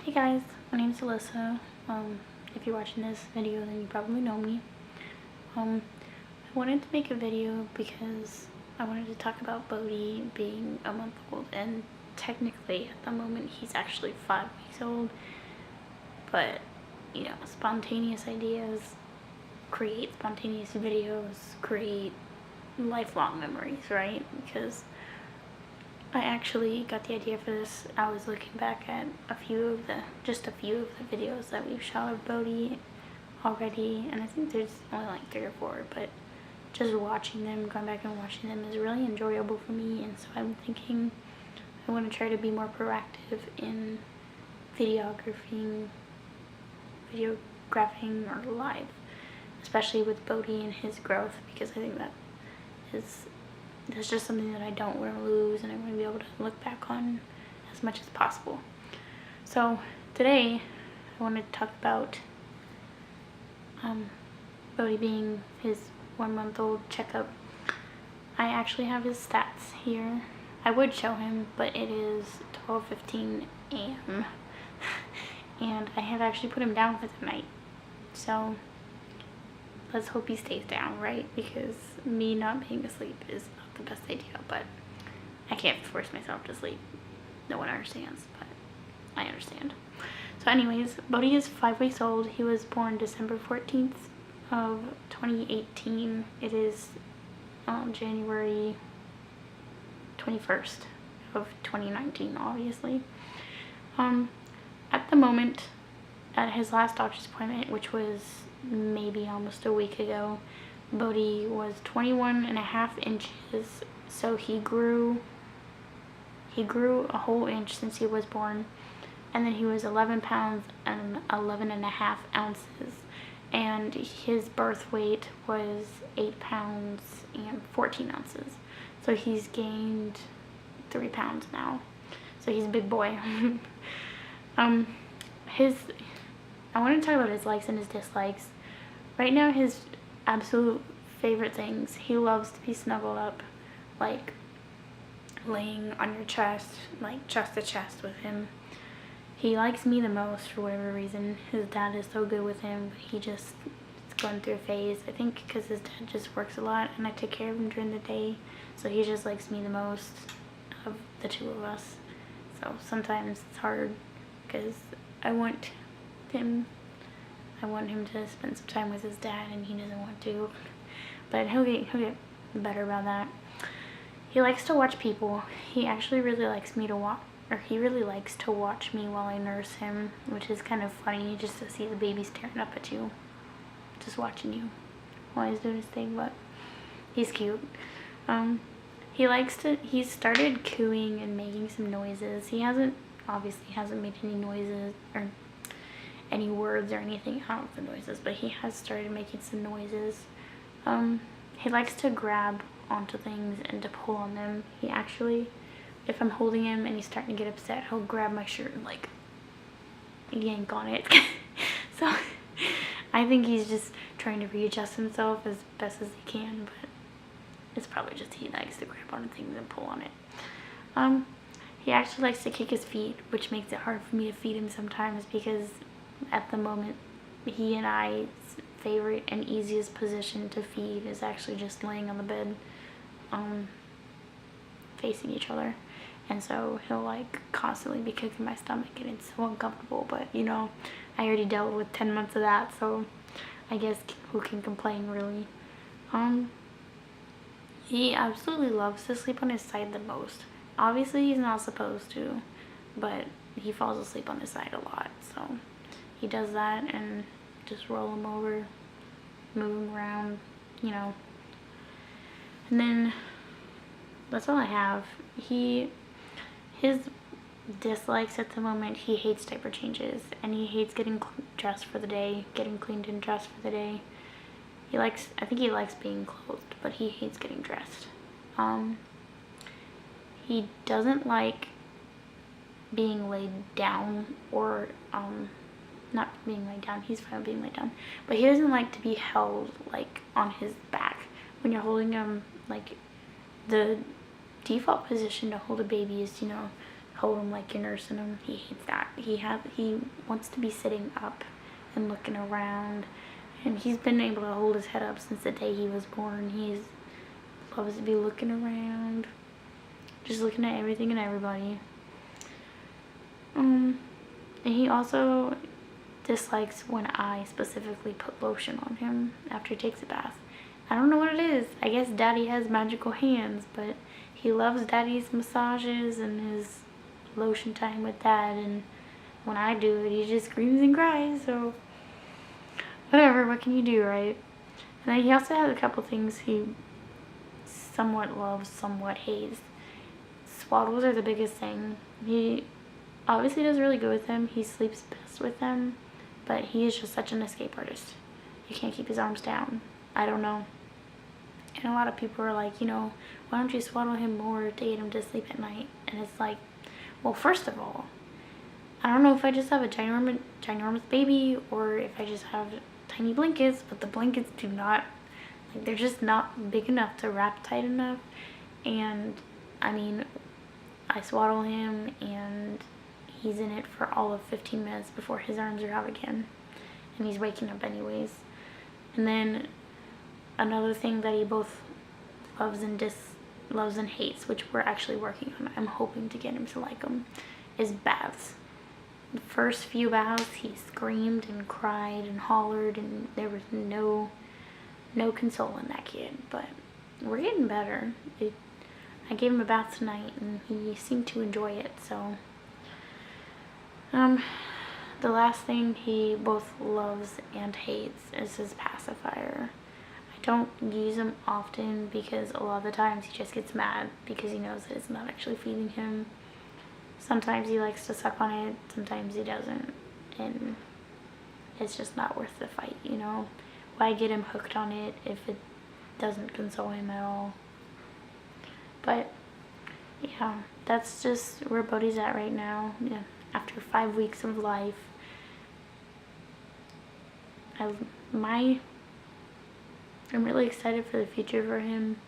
Hey guys, my name is Alyssa. If you're watching this video, then you probably know me. I wanted to make a video because I wanted to talk about Bodhi being a month old, and technically at the moment he's actually 5 weeks old, but you know, spontaneous ideas create spontaneous videos, create lifelong memories, right? Because I actually got the idea for this. I was looking back at just a few of the videos that we've shot of Bodhi already, and I think there's only like 3 or 4, but just watching them, going back and watching them is really enjoyable for me, and so I'm thinking I want to try to be more proactive in videographing our life, especially with Bodhi and his growth, because I think that's just something that I don't want to lose, and I want to be able to look back on as much as possible. So today I wanted to talk about Bodhi being his 1-month-old checkup. I actually have his stats here. I would show him, but it is 12:15 a.m. and I have actually put him down for the night. So let's hope he stays down, right? Because me not being asleep is not the best idea, but I can't force myself to sleep. No one understands, but I understand. So anyways, Bodhi is 5 weeks old. He was born December 14th of 2018. It is January 21st of 2019, obviously. At the moment, at his last doctor's appointment, which was maybe almost a week ago, Bodhi was 21.5 inches, so he grew a whole inch since he was born, and then he was 11 pounds and 11.5 ounces, and his birth weight was 8 pounds and 14 ounces, so he's gained 3 pounds now, so he's a big boy. I want to talk about his likes and his dislikes. Right now, his absolute favorite things, he loves to be snuggled up, like laying on your chest, like chest to chest with him. He likes me the most for whatever reason. His dad is so good with him, but he just is going through a phase. I think because his dad just works a lot and I take care of him during the day, so he just likes me the most of the two of us. So sometimes it's hard because I want him to spend some time with his dad, and he doesn't want to, but he'll get better about that. He likes to watch people. He actually really likes me to watch, or he really likes to watch me while I nurse him, which is kind of funny just to see the baby staring up at you, just watching you while he's doing his thing, but he's cute. He started cooing and making some noises. He obviously hasn't made any noises or any words or anything out of the noises, but he has started making some noises. He likes to grab onto things and to pull on them. He actually, if I'm holding him and he's starting to get upset, he'll grab my shirt and like yank on it. So I think he's just trying to readjust himself as best as he can, but it's probably just he likes to grab onto things and pull on it. He actually likes to kick his feet, which makes it hard for me to feed him sometimes, because at the moment he and I's favorite and easiest position to feed is actually just laying on the bed, facing each other, and so he'll like constantly be kicking my stomach, and it's so uncomfortable, but you know, I already dealt with 10 months of that, so I guess who can complain, really. He absolutely loves to sleep on his side the most. Obviously he's not supposed to, but he falls asleep on his side a lot, so he does that, and just roll him over, move him around, you know. And then that's all I have. His dislikes at the moment, he hates diaper changes, and he hates getting dressed for the day, getting cleaned and dressed for the day. I think he likes being clothed, but he hates getting dressed. He doesn't like being laid down, or not being laid down. He's fine with being laid down, but he doesn't like to be held like on his back. When you're holding him, like the default position to hold a baby is, you know, hold him like you're nursing him. He hates that. He wants to be sitting up and looking around, and he's been able to hold his head up since the day he was born. He loves to be looking around, just looking at everything and everybody. And he also dislikes when I specifically put lotion on him after he takes a bath. I don't know what it is. I guess Daddy has magical hands, but he loves Daddy's massages and his lotion time with Dad, and when I do it, he just screams and cries, so whatever, what can you do, right? And then he also has a couple things he somewhat loves, somewhat hates. Swaddles are the biggest thing. He obviously does really good with them. He sleeps best with them, but he is just such an escape artist. He can't keep his arms down. I don't know. And a lot of people are like, you know, why don't you swaddle him more to get him to sleep at night? And it's like, well, first of all, I don't know if I just have a ginormous baby or if I just have tiny blankets, but the blankets do not, like, they're just not big enough to wrap tight enough. And I mean, I swaddle him and he's in it for all of 15 minutes before his arms are out again, and he's waking up anyways. And then another thing that he both loves and hates, which we're actually working on, I'm hoping to get him to like them, is baths. The first few baths he screamed and cried and hollered, and there was no consoling that kid, but we're getting better. I gave him a bath tonight and he seemed to enjoy it. So the last thing he both loves and hates is his pacifier. I don't use him often because a lot of the times he just gets mad because he knows that it's not actually feeding him. Sometimes he likes to suck on it, sometimes he doesn't, and it's just not worth the fight, you know? Why get him hooked on it if it doesn't console him at all? But yeah, that's just where Bodhi's at right now. Yeah, after 5 weeks of life, I'm really excited for the future for him.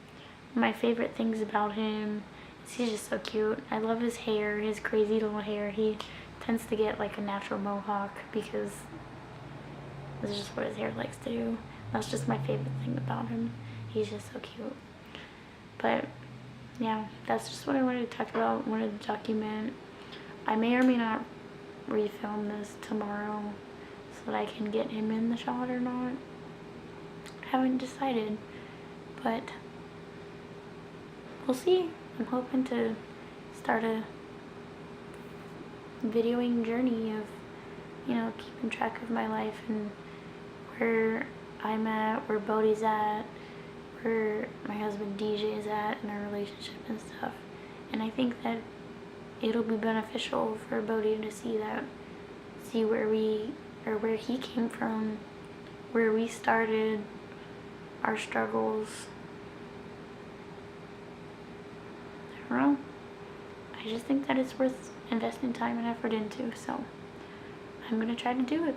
My favorite things about him is he's just so cute. I love his hair, his crazy little hair. He tends to get like a natural mohawk because this is just what his hair likes to do. That's just my favorite thing about him. He's just so cute. But yeah, that's just what I wanted to talk about, wanted to document. I may or may not refilm this tomorrow so that I can get him in the shot or not. I haven't decided, but we'll see. I'm hoping to start a videoing journey of, you know, keeping track of my life and where I'm at, where Bodhi's at, where my husband DJ is at in our relationship and stuff. And I think that it'll be beneficial for Bodhi to see where he came from, where we started, our struggles. I don't know. I just think that it's worth investing time and effort into, so I'm gonna try to do it.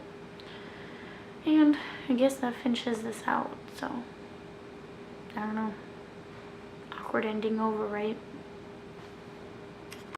And I guess that finishes this out, so I don't know. Awkward ending over, right?